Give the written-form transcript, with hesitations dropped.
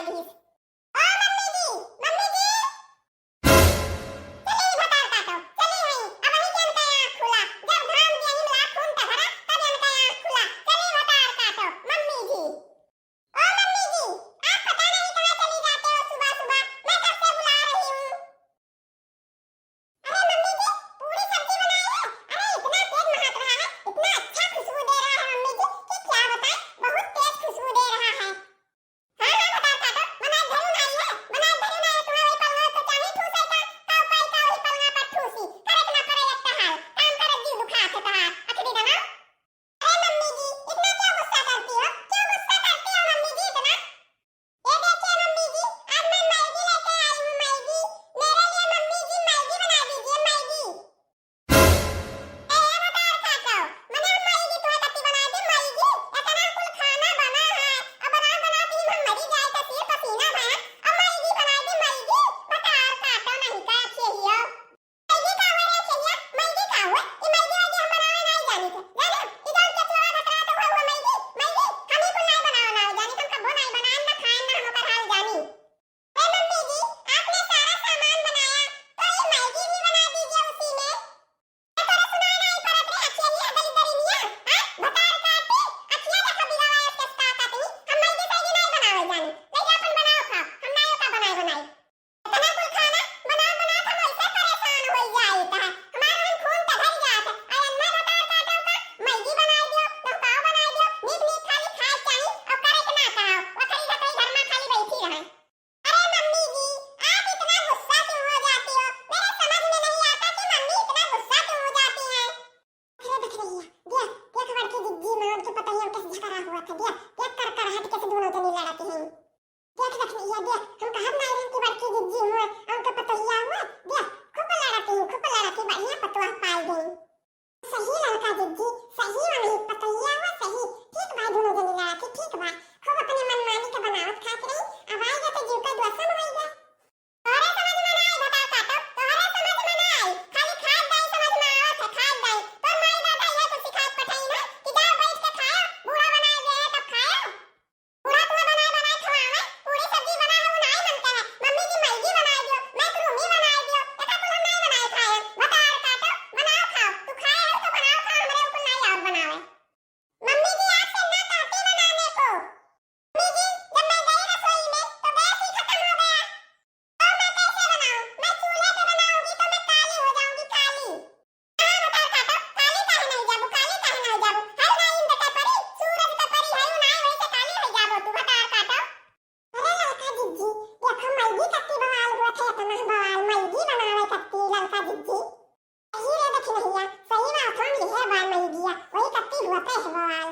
रहीस। ओ मम्मी जी, मम्मी जी, चली भतार काटो, चली हई, अब वही के अनका आँख खुला, जब घाम दिया हिमला खून त भरा, तब अनका आँख खुला, चली भतार काटो, मम्मी जी। ओ मम्मी जी, आप पता नहीं कहाँ चली जाते हो सुबह-सुबह, मैं कब से बुला रही हूँ। अरे मम्मी जी, पूरी सब्जी बनाई है, अरे इतना तेज महक रहा है, इतना अच्छा खुशबू दे रहा है मम्मी जी कि क्या बताएं, बहुत तेज खुशबू दे रहा है। हाँ हाँ भतार काटो, बनाए धरुन आई है, बनाए धरुन आई तुम्हें वही पलंगा तो चाहे ठूसे का उपाय का वही पलंगा पर ठूसी, करे के ना करे एक हाल, काम करे जी दुखा थे तहार, अखड़ी दना। अरे मम्मी जी, इतना क्यों गुस्सा करती हो? क्यों गुस्सा करती हो मम्मी जी इतना? ये देखिए मम्मी जी, आज मैं मैगी लेके आई हूँ मैगी, मेरे लिए मम्मी जी मैगी बना दीजिए मैगी। ए भतार काटो, मने हम मैगी तुम्हें कत्ती बना दी मैगी, इतना कुल खाना बना है, अब बना दी हम मरी जाए तो सिर पसीना बहा, अब मैगी बना दी मैगी, भतार काटो नहीं का चाहिए। मैगी का हुआ रे चाहिए, मैगी का हुआ, ये मैगी हम बनावे नहीं जानी थे, जानो, इधर के छोरा भतरा तो हुआ मैगी, मैगी, हम ही को नहीं बनावे ना जानी, तुम कबो नहीं बनाए ना खाए ना हम ओकर हाल जानी। ए मम्मी जी, आपने सारा सामान बनाया, तो ये मैगी भी बना दीजिए उसी में। तोरा सुनाई नहीं पड़त रे अखिया दली दरिनिया, हां भतार काटी, अखिया देखा बिगावा इसके काटनी, हम मैगी सैगी नहीं बनावे जानी, लेके अपन बनाओ खाओ, हम नहीं का बनाई बनाई। इतना कुल खाना बना बना हम ऐसे परेशान हो जाई ता, हमार मन खून त भर जात, आई अन्ना भतार काटो का, मैगी बनाई दियो, तो पाव बनाई दियो, नीक नीक खाली खाए चाही और करे के ना कहो, वखरी ढकरी घर में खाली बैठी रहे। अरे मम्मी जी, आप इतना गुस्सा क्यों हो जाती हो? मेरे समझ में नहीं आता कि मम्मी इतना गुस्सा क्यों हो जाती हैं। अरे देख रही है, देख देख बड़की जिज्जी मार के पता नहीं कैसे झगड़ा हुआ था, देख देख कर कर हट कैसे दोनों जनी लड़ती हैं। देख देख रही है, देख हम कहब नहीं रही कि बड़की जिज्जी हुए, हमको पतोहिया हुए, देख खूब लड़ती बढ़िया पतोह पाई गई। सही लड़का जिज्जी, सही वाली पतोहिया हुआ सही, ठीक भाई दोनों जनी लड़ती, ठीक बा, खूब अपने मनमानी के बनावत खात रही, अब आएगा तो जीव का दुआसा होएगा। तोरे समझ में ना आई भतार काटो, तोरे समझ में ना आई, खाली खाद दाई समझ में आवत है, खाद दाई, तोर माई दादा ये कुछ सिखात पठाई ना, कि जाओ बैठ के खाओ, बूढ़ा बनाए दे तब खाओ। बूढ़ा तुम्हें बनाए बनाए खवावे, पूरी सब्जी बना है वो नहीं बनता है, मम्मी जी मैगी बना दियो, मैं तुम ही बना दियो, एका कुल हम नहीं बनाए खाए, भतार काटो, बनाओ खाओ, तू खाए हो तो बनाओ खाओ, हमरे ऊपर नहीं आओ बनावे। मम्मी जी आपसे ना कहती बनाने को। मम्मी जी, जब मैं गई रसोई में तो गैस ही खत्म हो गया, और मैं कैसे बनाऊं? मैं चूल्हे पे बनाऊंगी तो मैं काली हो जाऊंगी काली। हाँ भतार काटो, काली काहे नहीं जाबू, काली काहे नहीं जाबू, हल नहीं बेटा परी, सूरज का परी है नहीं वैसे काली हो जाबो तू भतार काटो। अरे लड़का जिज्जी, देखो मैगी कत्ती बवाल हुआ थे, इतना बवाल मैगी बनावे कत्ती लड़का जिज्जी। सही रे देख नहीं है, सही बात हम ये है बाल मैगी, वही कत्ती हुआ थे बवाल।